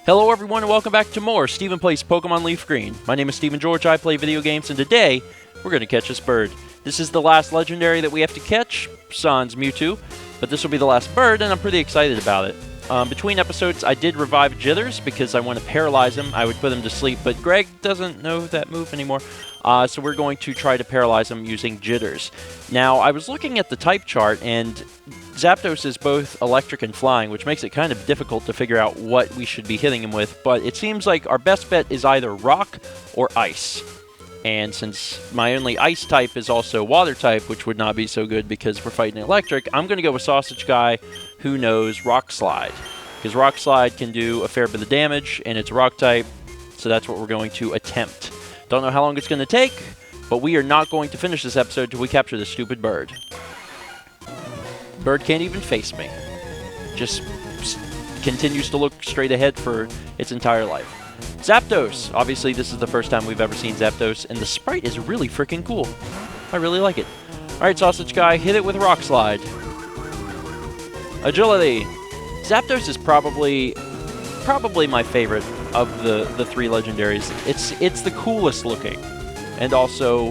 Hello everyone and welcome back to more Stephen Plays Pokemon LeafGreen. My name is Stephen George, I play video games, and today we're going to catch this bird. This is the last legendary that we have to catch, sans Mewtwo, but this will be the last bird and I'm pretty excited about it. Between episodes I did revive Jitters because I want to paralyze him. I would put him to sleep, but Greg doesn't know that move anymore. So we're going to try to paralyze him using Jitters. Now, I was looking at the type chart, and Zapdos is both electric and flying, which makes it kind of difficult to figure out what we should be hitting him with, but it seems like our best bet is either rock or ice. And since my only ice type is also water type, which would not be so good because we're fighting electric, I'm going to go with Sausage Guy, who knows Rock Slide. Because Rock Slide can do a fair bit of damage, and it's rock type, so that's what we're going to attempt. Don't know how long it's going to take, but we are not going to finish this episode until we capture this stupid bird. Bird can't even face me. Just continues to look straight ahead for its entire life. Zapdos! Obviously, this is the first time we've ever seen Zapdos, and the sprite is really freaking cool. I really like it. Alright, Sausage Guy, hit it with Rock Slide. Agility! Zapdos is probably my favorite of the three legendaries. It's the coolest looking, and also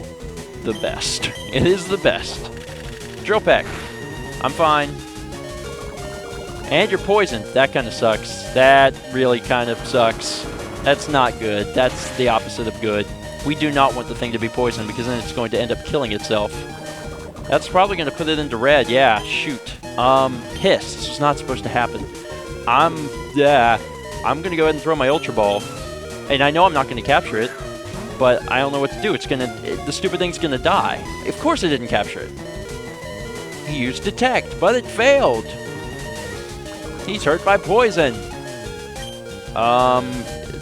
the best. It is the best. Drill Peck. I'm fine. And you're poisoned. That kind of sucks. That really kind of sucks. That's not good. That's the opposite of good. We do not want the thing to be poisoned because then it's going to end up killing itself. That's probably going to put it into red. Yeah, shoot. Hiss. This was not supposed to happen. I'm going to go ahead and throw my Ultra Ball. And I know I'm not going to capture it, but I don't know what to do. The stupid thing's going to die. Of course it didn't capture it. He used Detect, but it failed. He's hurt by poison.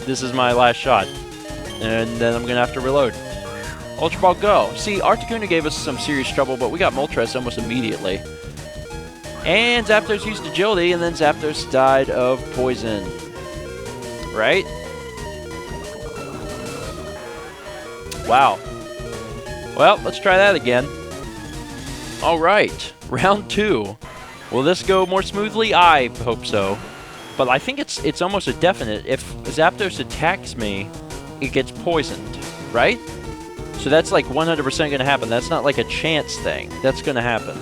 This is my last shot. And then I'm going to have to reload. Ultra Ball, go. See, Articuno gave us some serious trouble, but we got Moltres almost immediately. And Zapdos used Agility, and then Zapdos died of poison. Right? Wow. Well, let's try that again. Alright, round 2. Will this go more smoothly? I hope so. But I think it's almost a definite. If Zapdos attacks me, it gets poisoned, right? So that's like 100% going to happen. That's not like a chance thing. That's going to happen.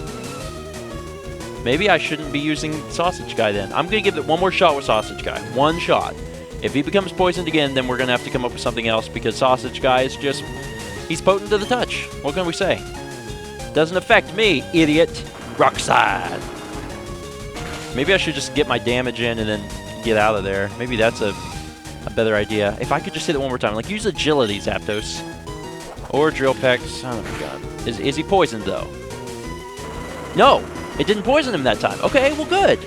Maybe I shouldn't be using Sausage Guy then. I'm going to give it one more shot with Sausage Guy. One shot. If he becomes poisoned again, then we're going to have to come up with something else because Sausage Guy is just... he's potent to the touch. What can we say? Doesn't affect me, idiot. Rock Slide. Maybe I should just get my damage in and then get out of there. Maybe that's a better idea. If I could just hit it one more time. Like, use Agility, Zapdos. Or Drill Peck. Son of a gun. Is he poisoned, though? No! It didn't poison him that time. Okay, well, good.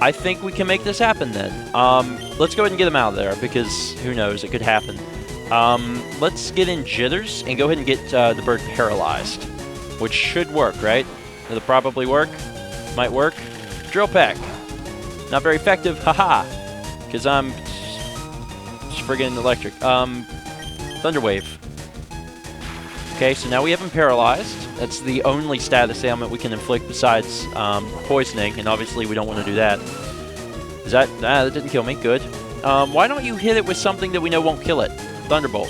I think we can make this happen, then. Let's go ahead and get him out of there, because who knows, it could happen. Let's get in Jitters and go ahead and get the bird paralyzed. Which should work, right? It'll probably work. Might work. Drill Peck. Not very effective. Haha. Because I'm just friggin' electric. Thunder Wave. Okay, so now we have him paralyzed. That's the only status ailment we can inflict besides poisoning, and obviously we don't want to do that. Is that... that didn't kill me. Good. Why don't you hit it with something that we know won't kill it? Thunderbolt.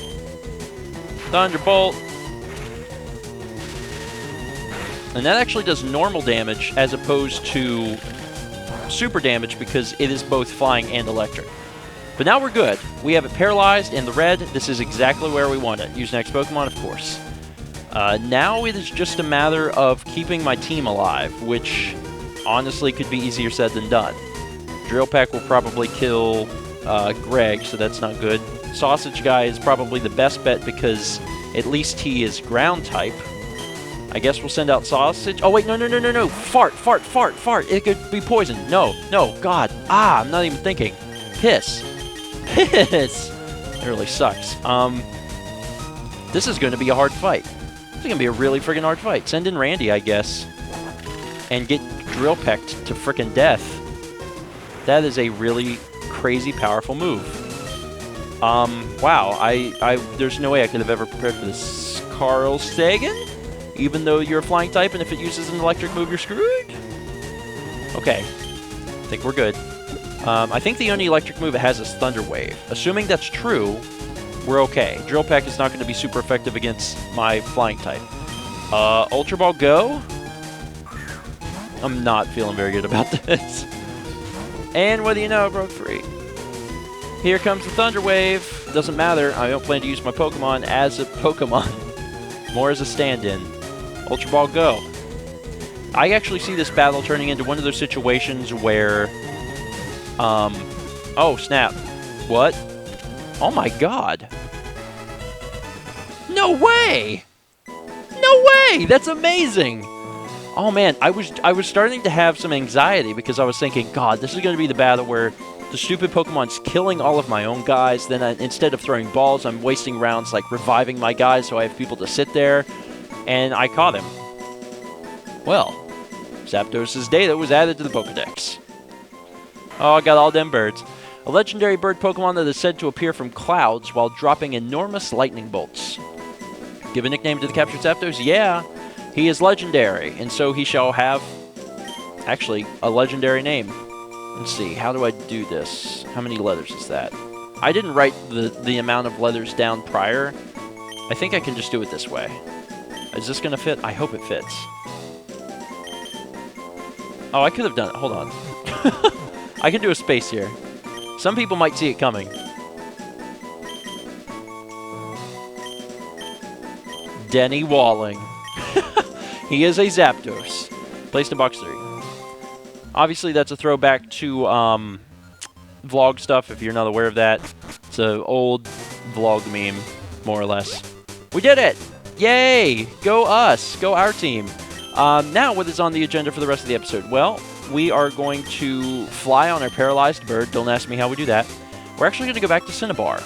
Thunderbolt. And that actually does normal damage as opposed to super damage because it is both flying and electric. But now we're good. We have it paralyzed in the red. This is exactly where we want it. Use next Pokemon, of course. Now it is just a matter of keeping my team alive, which honestly could be easier said than done. Drill Peck will probably kill Greg, so that's not good. Sausage Guy is probably the best bet because at least he is ground type. I guess we'll send out Sausage. Oh, wait, no. Fart. It could be poison. No, God. I'm not even thinking. Piss. It really sucks. This is going to be a hard fight. This is going to be a really friggin' hard fight. Send in Randy, I guess. And get Drill Pecked to frickin' death. That is a really crazy powerful move. Wow. There's no way I could have ever prepared for this. Carl Sagan? Even though you're a flying type, and if it uses an electric move, you're screwed? Okay. I think we're good. I think the only electric move it has is Thunder Wave. Assuming that's true, we're okay. Drill Peck is not going to be super effective against my flying type. Ultra Ball go? I'm not feeling very good about this. And what do you know, it broke free. Here comes the Thunder Wave. Doesn't matter. I don't plan to use my Pokemon as a Pokemon. More as a stand-in. Ultra Ball go. I actually see this battle turning into one of those situations where... oh, snap. What? Oh my god. No way! No way! That's amazing! Oh man, I was starting to have some anxiety because I was thinking, God, this is going to be the battle where the stupid Pokemon's killing all of my own guys. Then instead of throwing balls, I'm wasting rounds like reviving my guys so I have people to sit there. And I caught him. Well, Zapdos' data was added to the Pokedex. Oh, I got all them birds. A legendary bird Pokemon that is said to appear from clouds while dropping enormous lightning bolts. Give a nickname to the captured Zapdos? Yeah, he is legendary, and so he shall have, actually, a legendary name. Let's see, how do I do this? How many letters is that? I didn't write the amount of letters down prior. I think I can just do it this way. Is this going to fit? I hope it fits. Oh, I could have done it. Hold on. I can do a space here. Some people might see it coming. Denny Walling. He is a Zapdos. Placed in box 3. Obviously, that's a throwback to vlog stuff, if you're not aware of that. It's an old vlog meme, more or less. We did it! Yay! Go us! Go our team! Now, what is on the agenda for the rest of the episode? Well, we are going to fly on our paralyzed bird. Don't ask me how we do that. We're actually going to go back to Cinnabar.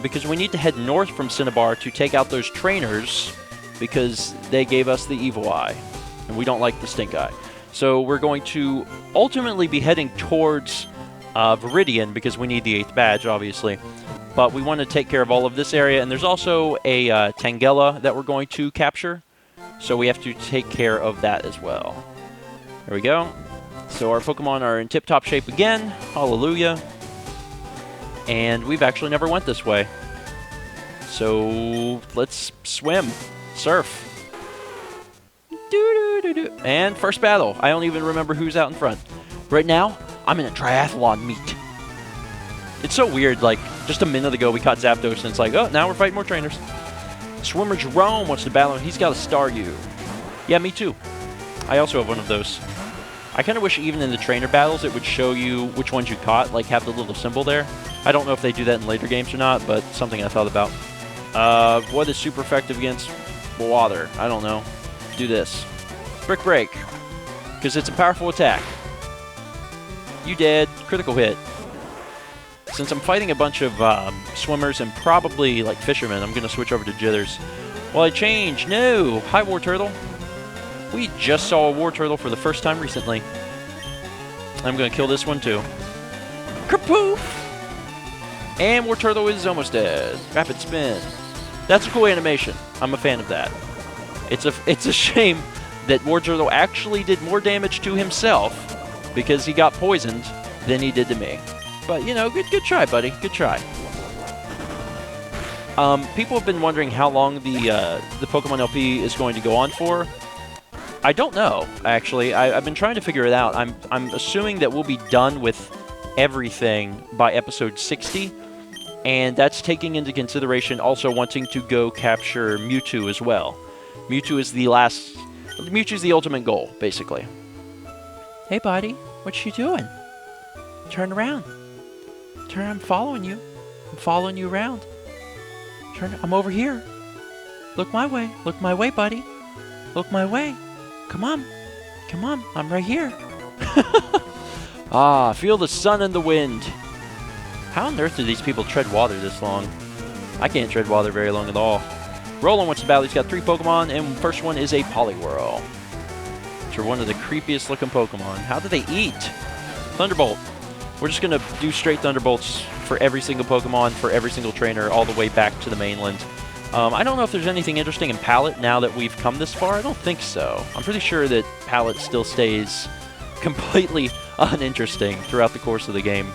Because we need to head north from Cinnabar to take out those trainers because they gave us the evil eye. And we don't like the stink eye. So we're going to ultimately be heading towards Viridian because we need the 8th badge, obviously. But we want to take care of all of this area. And there's also a Tangela that we're going to capture. So we have to take care of that as well. There we go. So our Pokemon are in tip-top shape again. Hallelujah. And we've actually never went this way. So let's swim. Surf. And first battle. I don't even remember who's out in front. Right now, I'm in a triathlon meet. It's so weird, like, just a minute ago we caught Zapdos and it's like, oh, now we're fighting more trainers. Swimmer Jerome wants to battle and he's got a Staryu. Yeah, me too. I also have one of those. I kind of wish even in the trainer battles it would show you which ones you caught, like have the little symbol there. I don't know if they do that in later games or not, but something I thought about. What is super effective against water? I don't know. Do this. Brick Break. Because it's a powerful attack. You dead. Critical hit. Since I'm fighting a bunch of swimmers and probably like fishermen, I'm going to switch over to Jitters. Well, I change. No. Hi, War Turtle. We just saw a War Turtle for the first time recently. I'm going to kill this one too. Kerpoof! And War Turtle is almost dead. Rapid Spin. That's a cool animation. I'm a fan of that. It's a shame that War Turtle actually did more damage to himself because he got poisoned than he did to me. But, you know, good try, buddy. Good try. People have been wondering how long the Pokemon LP is going to go on for. I don't know, actually. I've been trying to figure it out. I'm assuming that we'll be done with everything by episode 60, and that's taking into consideration also wanting to go capture Mewtwo as well. Mewtwo's the ultimate goal, basically. Hey, buddy, what you doing? Turn around. I'm following you. I'm following you around. I'm over here. Look my way. Look my way, buddy. Look my way. Come on. Come on. I'm right here. Ah, feel the sun and the wind. How on earth do these people tread water this long? I can't tread water very long at all. Roland wants to battle. He's got 3 Pokemon, and first one is a Poliwhirl. Which are one of the creepiest looking Pokemon. How do they eat? Thunderbolt. We're just going to do straight Thunderbolts for every single Pokemon, for every single trainer, all the way back to the mainland. I don't know if there's anything interesting in Pallet now that we've come this far. I don't think so. I'm pretty sure that Pallet still stays completely uninteresting throughout the course of the game.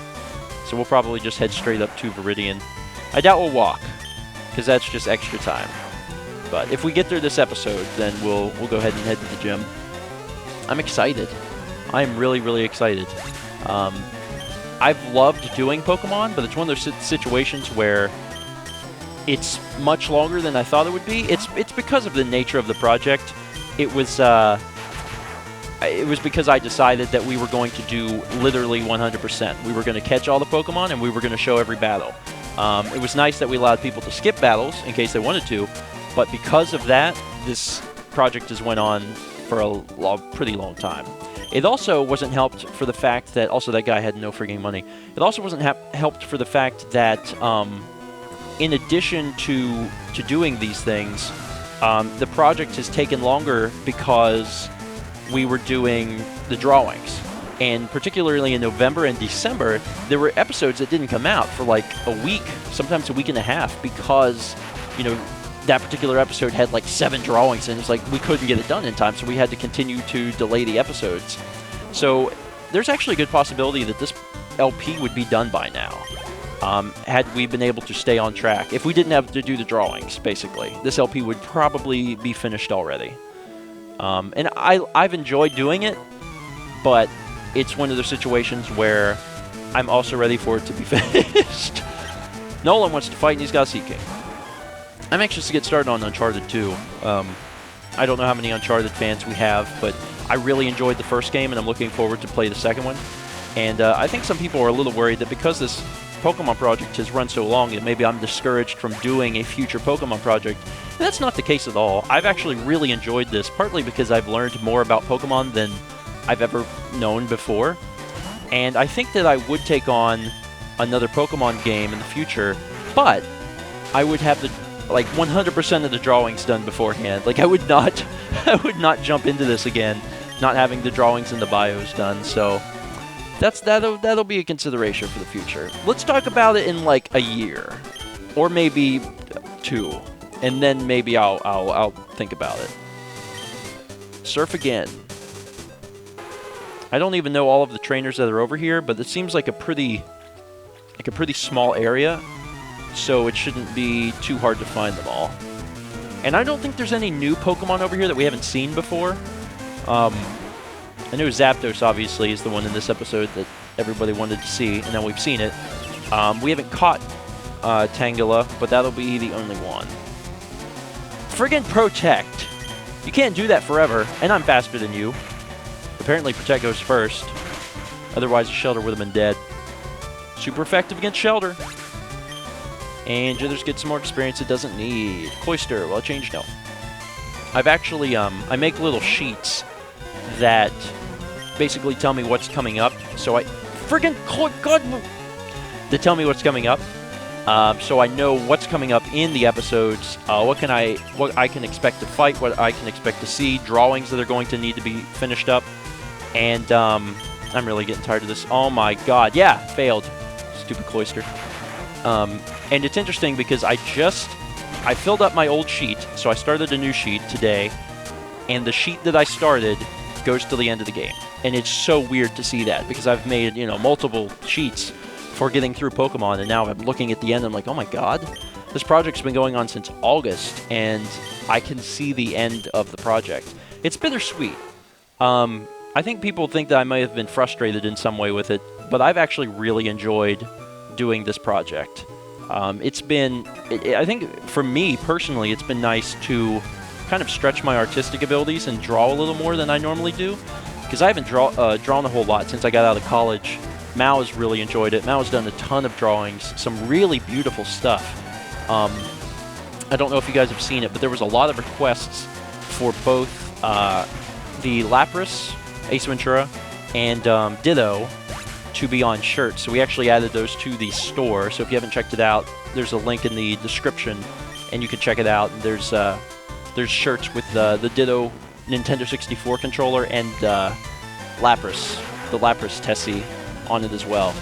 So we'll probably just head straight up to Viridian. I doubt we'll walk, because that's just extra time. But if we get through this episode, then we'll go ahead and head to the gym. I'm excited. I'm really, really excited. I've loved doing Pokemon, but it's one of those situations where it's much longer than I thought it would be. It's because of the nature of the project. It was because I decided that we were going to do literally 100%. We were going to catch all the Pokemon, and we were going to show every battle. It was nice that we allowed people to skip battles in case they wanted to, but because of that, this project has went on for a pretty long time. It also wasn't helped for the fact that, also that guy had no frigging money. It also wasn't helped for the fact that, in addition to doing these things, the project has taken longer because we were doing the drawings. And particularly in November and December, there were episodes that didn't come out for like a week, sometimes a week and a half, because, you know, that particular episode had like 7 drawings, and it's like we couldn't get it done in time, so we had to continue to delay the episodes. So there's actually a good possibility that this LP would be done by now, had we been able to stay on track. If we didn't have to do the drawings, basically, this LP would probably be finished already. And I've enjoyed doing it, but it's one of those situations where I'm also ready for it to be finished. Nolan wants to fight, and he's got Sea King. I'm anxious to get started on Uncharted 2. I don't know how many Uncharted fans we have, but I really enjoyed the first game, and I'm looking forward to play the second one. And I think some people are a little worried that because this Pokemon project has run so long, that maybe I'm discouraged from doing a future Pokemon project. And that's not the case at all. I've actually really enjoyed this, partly because I've learned more about Pokemon than I've ever known before. And I think that I would take on another Pokemon game in the future, but I would have the 100% of the drawings done beforehand. Like I would not jump into this again not having the drawings and the bios done. So that'll be a consideration for the future. Let's talk about it in like a year or maybe 2, and then maybe I'll think about it. Surf again. I don't even know all of the trainers that are over here, but it seems like a pretty small area, so it shouldn't be too hard to find them all. And I don't think there's any new Pokemon over here that we haven't seen before. I know Zapdos, obviously, is the one in this episode that everybody wanted to see, and now we've seen it. We haven't caught Tangela, but that'll be the only one. Friggin' Protect! You can't do that forever, and I'm faster than you. Apparently Protect goes first. Otherwise, the Shelter would have been dead. Super effective against Shelter. And Jithers gets some more experience it doesn't need. Cloyster, well, change no. I've actually, I make little sheets that basically tell me what's coming up. So I, friggin' God, they tell me what's coming up. So I know what's coming up in the episodes, what I can expect to fight, what I can expect to see, drawings that are going to need to be finished up. And I'm really getting tired of this. Oh my god, yeah, failed. Stupid Cloyster. And it's interesting because I filled up my old sheet, so I started a new sheet today, and the sheet that I started goes to the end of the game. And it's so weird to see that, because I've made, you know, multiple sheets for getting through Pokemon, and now I'm looking at the end, and I'm like, oh my god, this project's been going on since August, and I can see the end of the project. It's bittersweet. I think people think that I may have been frustrated in some way with it, but I've actually really enjoyed doing this project. I think for me personally, it's been nice to kind of stretch my artistic abilities and draw a little more than I normally do, because I haven't drawn a whole lot since I got out of college. Mao has really enjoyed it. Mao has done a ton of drawings, some really beautiful stuff. I don't know if you guys have seen it, but there was a lot of requests for both the Lapras, Ace Ventura, and Ditto to be on shirts. So we actually added those to the store. So if you haven't checked it out, there's a link in the description, and you can check it out. And there's shirts with the Ditto Nintendo 64 controller and Lapras, the Lapras Tessie, on it as well.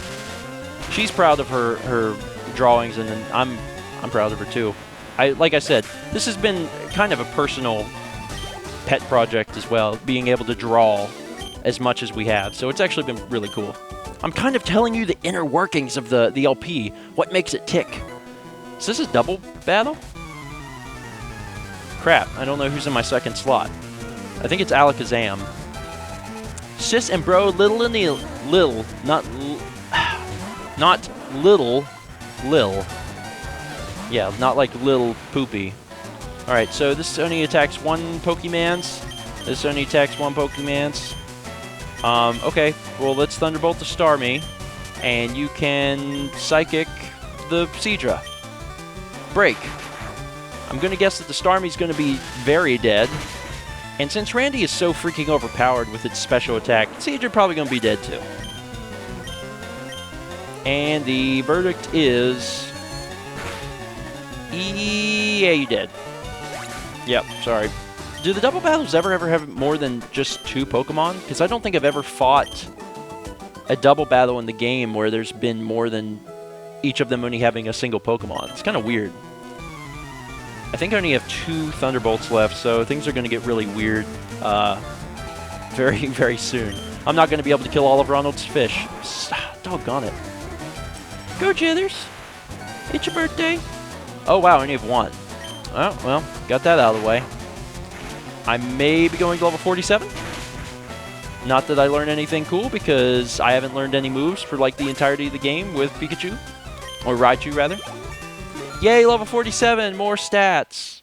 She's proud of her drawings, and I'm proud of her too. Like I said, this has been kind of a personal pet project as well, being able to draw as much as we have. So it's actually been really cool. I'm kind of telling you the inner workings of the LP, what makes it tick. Is this a double battle? Crap, I don't know who's in my second slot. I think it's Alakazam. Sis and bro, little and lil, not little, lil. Yeah, not like little poopy. Alright, so this only attacks one Pokemans. This only attacks one Pokemans. Okay, well, let's Thunderbolt the Starmie. And you can Psychic the Seadra. Break. I'm going to guess that the Starmie's going to be very dead. And since Randy is so freaking overpowered with its special attack, Seadra probably going to be dead too. And the verdict is... yeah, you did. Yep, sorry. Do the double battles ever have more than just 2 Pokemon? Because I don't think I've ever fought a double battle in the game where there's been more than each of them only having a single Pokemon. It's kind of weird. I think I only have 2 Thunderbolts left, so things are going to get really weird very, very soon. I'm not going to be able to kill all of Ronald's fish. Doggone it. Go, Jithers. It's your birthday. Oh, wow, I only have 1. Oh, well, got that out of the way. I may be going to level 47. Not that I learned anything cool, because I haven't learned any moves for, like, the entirety of the game with Pikachu. Or Raichu, rather. Yay, level 47, more stats.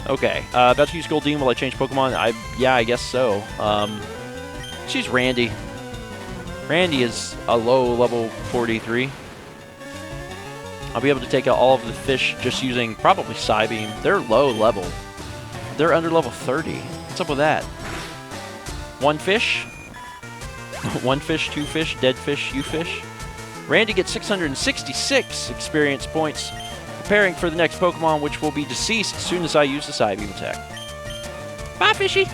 Okay, about to use Goldeen. Will I change Pokemon? Yeah, I guess so. Choose Randy. Randy is a low level 43. I'll be able to take out all of the fish just using probably Psybeam. They're low level. They're under level 30. What's up with that? 1 fish? 1 fish, 2 fish, dead fish, you fish. Randy gets 666 experience points, preparing for the next Pokemon, which will be deceased as soon as I use the Psybeam attack. Bye, Fishy!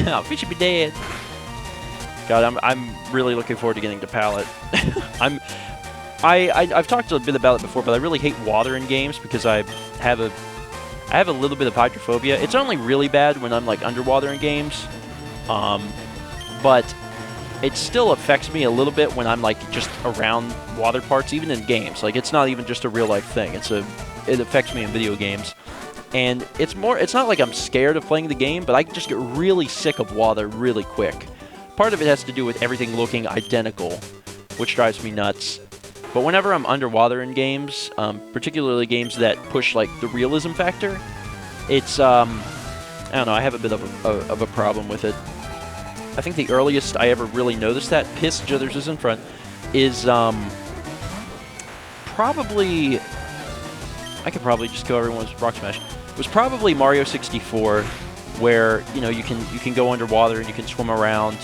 Oh, Fishy be dead. God, I'm really looking forward to getting to Pallet. I've talked a bit about it before, but I really hate water in games because I have a little bit of hydrophobia. It's only really bad when I'm like underwater in games, but it still affects me a little bit when I'm like just around water parts, even in games. Like it's not even just a real life thing. It affects me in video games, and it's not like I'm scared of playing the game, but I just get really sick of water really quick. Part of it has to do with everything looking identical, which drives me nuts. But whenever I'm underwater in games, particularly games that push like the realism factor, it's I don't know, I have a bit of a problem with it. I think the earliest I ever really noticed that, Piss Jithers is in front, is probably, I could probably just kill everyone with Rock Smash. It was probably Mario 64, where you know you can go underwater and you can swim around,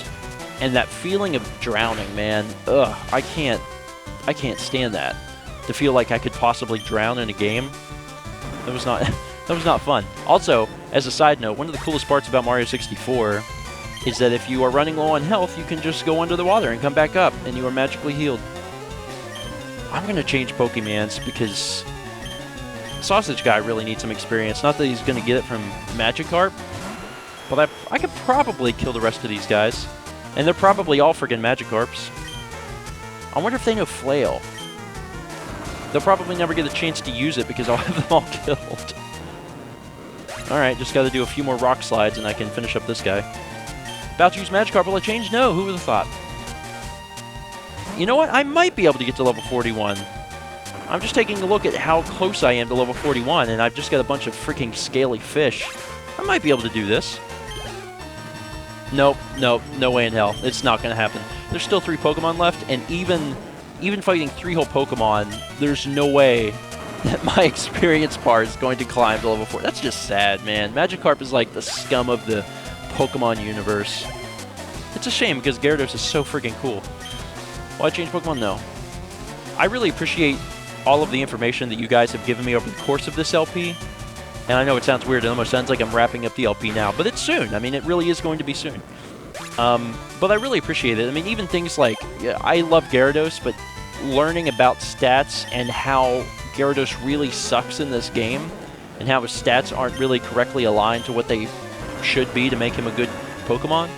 and that feeling of drowning, man, ugh, I can't stand that. To feel like I could possibly drown in a game, that was not fun. Also, as a side note, one of the coolest parts about Mario 64 is that if you are running low on health, you can just go under the water and come back up, and you are magically healed. I'm going to change Pokemans because Sausage Guy really needs some experience. Not that he's going to get it from Magikarp, but I could probably kill the rest of these guys. And they're probably all friggin' Magikarps. I wonder if they know Flail. They'll probably never get a chance to use it because I'll have them all killed. Alright, just gotta do a few more rock slides and I can finish up this guy. About to use Magikarp, will I change? No, who would have thought? You know what? I might be able to get to level 41. I'm just taking a look at how close I am to level 41, and I've just got a bunch of freaking scaly fish. I might be able to do this. Nope, no way in hell. It's not going to happen. There's still 3 Pokemon left, and even fighting 3 whole Pokemon, there's no way that my experience bar is going to climb to level 4. That's just sad, man. Magikarp is like the scum of the Pokemon universe. It's a shame because Gyarados is so freaking cool. Will I change Pokemon? No. I really appreciate all of the information that you guys have given me over the course of this LP. And I know it sounds weird. It almost sounds like I'm wrapping up the LP now. But it's soon. I mean, it really is going to be soon. But I really appreciate it. I mean, even things like, yeah, I love Gyarados, but learning about stats and how Gyarados really sucks in this game and how his stats aren't really correctly aligned to what they should be to make him a good Pokemon.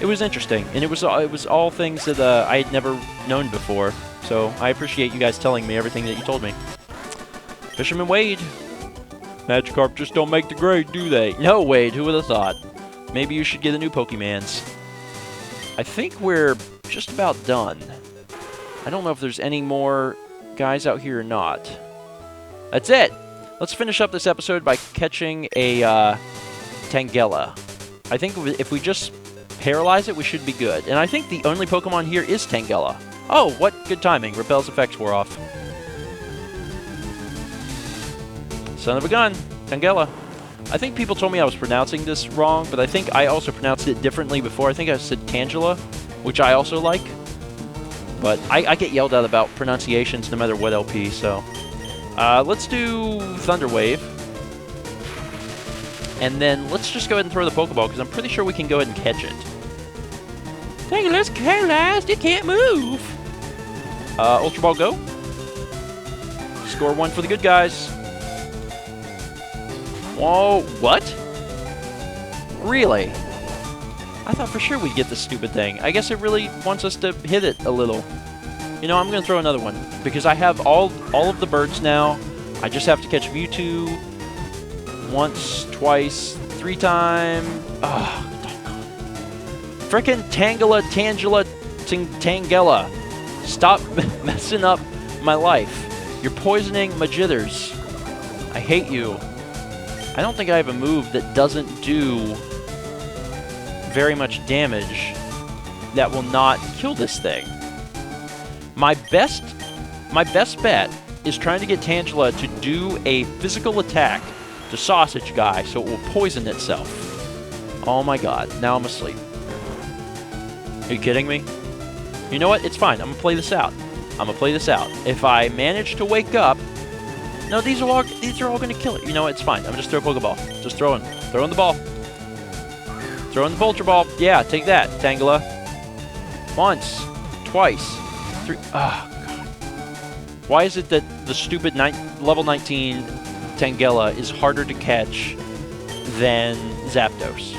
It was interesting, and it was all things that I had never known before. So I appreciate you guys telling me everything that you told me. Fisherman Wade. Magikarp just don't make the grade, do they? No, Wade, who would have thought? Maybe you should get a new Pokemans. I think we're just about done. I don't know if there's any more guys out here or not. That's it! Let's finish up this episode by catching a Tangela. I think if we just paralyze it, we should be good. And I think the only Pokemon here is Tangela. Oh, what good timing. Repel's effects wore off. Son of a gun. Tangela. I think people told me I was pronouncing this wrong, but I think I also pronounced it differently before. I think I said Tangela, which I also like. But I get yelled at about pronunciations no matter what LP, so... let's do Thunder Wave. And then let's just go ahead and throw the Pokeball, because I'm pretty sure we can go ahead and catch it. Tangela's paralyzed, it can't move! Ultra Ball, go. Score 1 for the good guys. Whoa, what? Really? I thought for sure we'd get this stupid thing. I guess it really wants us to hit it a little. You know, I'm going to throw another one, because I have all of the birds now. I just have to catch Mewtwo once, twice, 3 times. Oh, frickin' Tangela, Tangela. Stop messing up my life. You're poisoning my jitters. I hate you. I don't think I have a move that doesn't do very much damage that will not kill this thing. My best bet is trying to get Tangela to do a physical attack to Sausage Guy so it will poison itself. Oh my god, now I'm asleep. Are you kidding me? You know what? It's fine. I'm going to play this out. If I manage to wake up... No, these are all going to kill it. You know what? It's fine. I'm just throw a Pokeball. Just throw in the ball. Throw in the Ultra Ball. Yeah, take that, Tangela. Once. Twice. 3. Oh, God. Why is it that the stupid level 19 Tangela is harder to catch than Zapdos?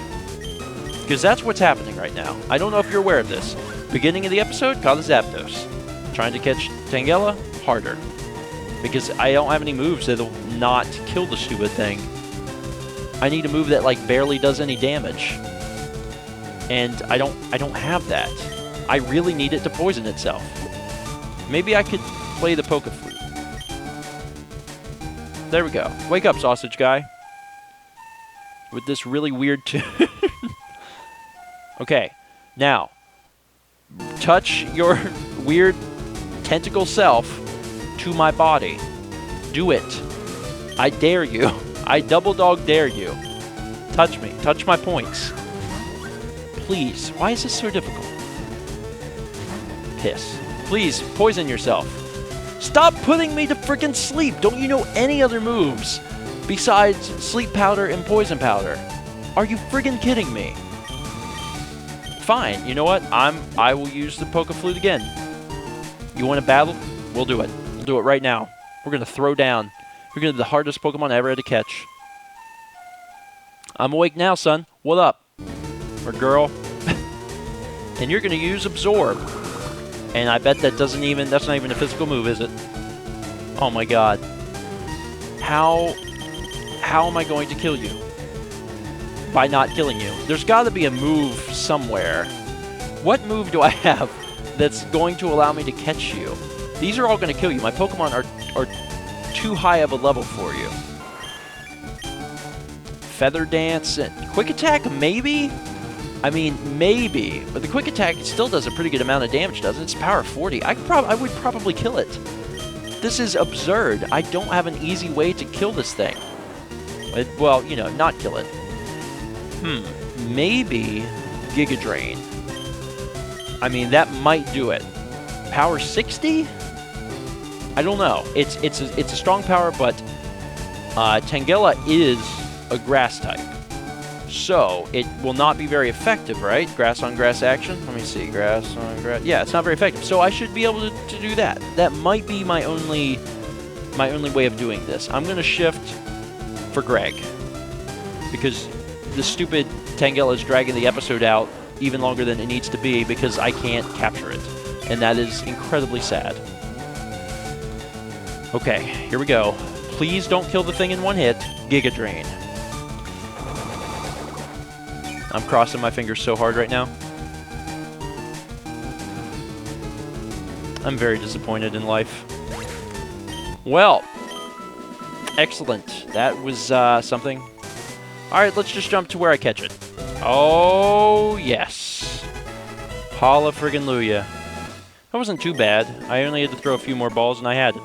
Because that's what's happening right now. I don't know if you're aware of this. Beginning of the episode, caught a Zapdos. Trying to catch Tangela, harder. Because I don't have any moves that'll not kill the stupid thing. I need a move that like barely does any damage. And I don't have that. I really need it to poison itself. Maybe I could play the Pokeflute. There we go. Wake up, Sausage Guy. With this really weird tune. Okay, now touch your weird tentacle self to my body. Do it. I dare you. I double dog dare you. Touch me. Touch my points. Please. Why is this so difficult? Piss. Please, poison yourself. Stop putting me to frickin' sleep. Don't you know any other moves besides Sleep Powder and Poison Powder? Are you friggin' kidding me? Fine. You know what? I will use the Pokeflute again. You want to battle? We'll do it. We'll do it right now. We're going to throw down. We're going to be the hardest Pokemon I ever had to catch. I'm awake now, son. What up? Or girl. And you're going to use Absorb. And I bet that's not even a physical move, is it? Oh my god. How am I going to kill you? By not killing you. There's got to be a move somewhere. What move do I have that's going to allow me to catch you? These are all going to kill you. My Pokemon are too high of a level for you. Feather Dance and Quick Attack, maybe? I mean, maybe. But the Quick Attack still does a pretty good amount of damage, doesn't it? It's power 40. I would probably kill it. This is absurd. I don't have an easy way to kill this thing. Well, you know, not kill it. Maybe Giga Drain. I mean, that might do it. Power 60? I don't know. It's a strong power, but Tangela is a grass type. So, it will not be very effective, right? Grass on grass action? Let me see. Grass on grass. Yeah, it's not very effective. So I should be able to do that. That might be my only way of doing this. I'm going to shift for Greg. Because the stupid Tangela is dragging the episode out even longer than it needs to be because I can't capture it. And that is incredibly sad. Okay, here we go. Please don't kill the thing in one hit. Giga Drain. I'm crossing my fingers so hard right now. I'm very disappointed in life. Well, excellent. That was something. Alright, let's just jump to where I catch it. Oh, yes. Hallelujah. That wasn't too bad. I only had to throw a few more balls and I had it.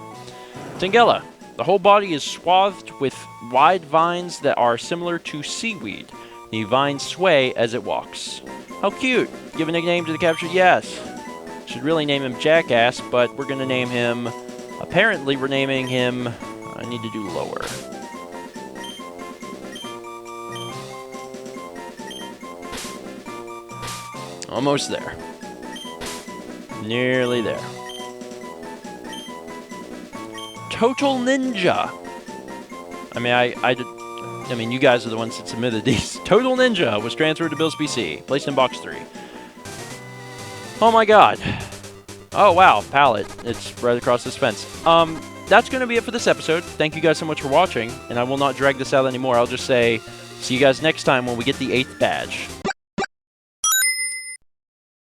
Tangela. The whole body is swathed with wide vines that are similar to seaweed. The vines sway as it walks. How cute. Give a nickname to the captured? Yes. Should really name him Jackass, but we're going to name him... Apparently, we're naming him... I need to do lower. Almost there. Nearly there. Total Ninja. I mean, you guys are the ones that submitted these. Total Ninja was transferred to Bill's PC. Placed in box 3. Oh my god. Oh wow, pallet. It's right across this fence. That's going to be it for this episode. Thank you guys so much for watching, and I will not drag this out anymore. I'll just say, see you guys next time when we get the 8th badge.